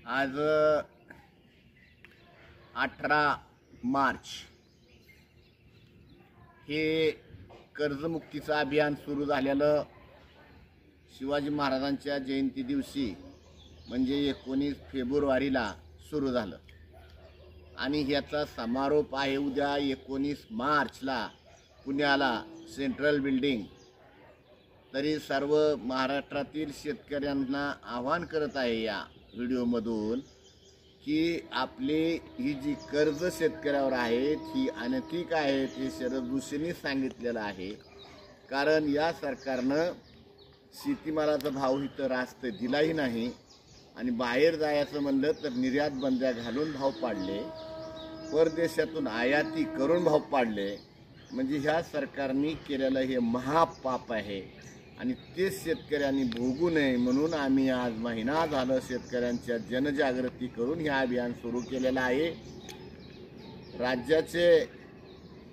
आज 18 मार्च हे कर्जमुक्तीचं अभियान सुरू झालेलं शिवाजी महाराजांच्या जयंती दिवशी म्हणजे 19 फेब्रुवारीला सुरू झालं आणि ह्याचा समारोप आहे उद्या 19 मार्चला पुण्याला सेंट्रल बिल्डिंग। तरी सर्व महाराष्ट्रातील शेतकऱ्यांना आवाहन करत आहे या व्हिडिओमधून की आपली ही जी कर्ज शेतकऱ्यावर आहेत ही अनैतिक आहे, ते शरद जोशींनी सांगितलेलं आहे। कारण या सरकारनं शेतीमालाचा भाव इथं रास्त दिलाही नाही आणि बाहेर जायचं म्हणलं तर निर्यात बंद्या घालून भाव पाडले, परदेशातून आयाती करून भाव पाडले। म्हणजे ह्या सरकारने केलेलं हे महापाप आहे आणि ते शेतकऱ्यांनी भोगू नये म्हणून आम्ही आज महिना झालं शेतकऱ्यांच्या जनजागृती करून हे अभियान सुरू केलेलं आहे। राज्याचे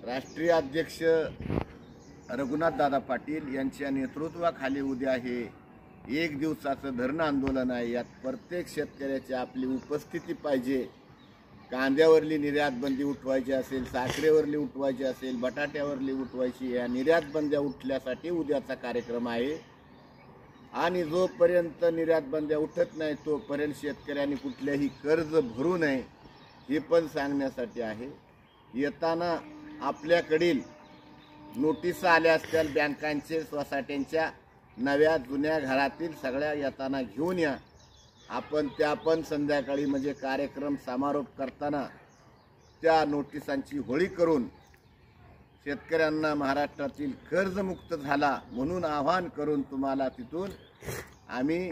राष्ट्रीय अध्यक्ष रघुनाथ दादा पाटील यांच्या नेतृत्वाखाली उद्या हे 1 दिवसाचं धरणं आंदोलन आहे। यात प्रत्येक शेतकऱ्याची आपली उपस्थिती पाहिजे। कांद्यावरली निर्यात बंदी उठवायची असेल, साखरेवरली उठवायची असेल, बटाट्यावरली उठवायची, या निर्यात बंद्या उठल्यासाठी उद्याचा कार्यक्रम आहे। आणि जोपर्यंत निर्यात बंद्या उठत नाही तोपर्यंत शेतकऱ्यांनी कुठल्याही कर्ज भरू नये हे पण सांगण्यासाठी आहे। येताना आपल्याकडील नोटीस आल्या असतील बँकांचे, सोसायट्यांच्या, नव्या जुन्या घरातील सगळ्या येताना घेऊन या। आपण त्या पण संध्याकाळी म्हणजे कार्यक्रम समारोप करताना त्या नोटिसांची होळी करून शेतकऱ्यांना महाराष्ट्रातील कर्जमुक्त झाला म्हणून आवाहन करून तुम्हाला तिथून आम्ही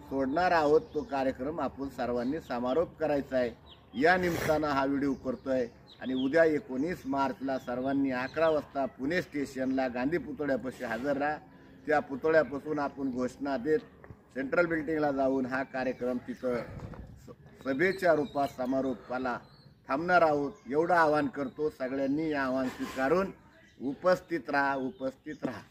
सोडणार आहोत। तो कार्यक्रम आपण सर्वांनी समारोप करायचा आहे, या निमित्तानं हा व्हिडिओ करतोय। आणि उद्या 19 मार्चला सर्वांनी 11 वाजता पुणे स्टेशनला गांधी पुतळ्यापाशी हजर राहा। त्या पुतळ्यापासून आपण घोषणा देत सेंट्रल बिल्डिंगला जाऊन हा कार्यक्रम तिथं सभेच्या रूपात समारोपाला थांबणार आहोत। एवढं आवाहन करतो, सगळ्यांनी हे आवाहन स्वीकारून उपस्थित राहा।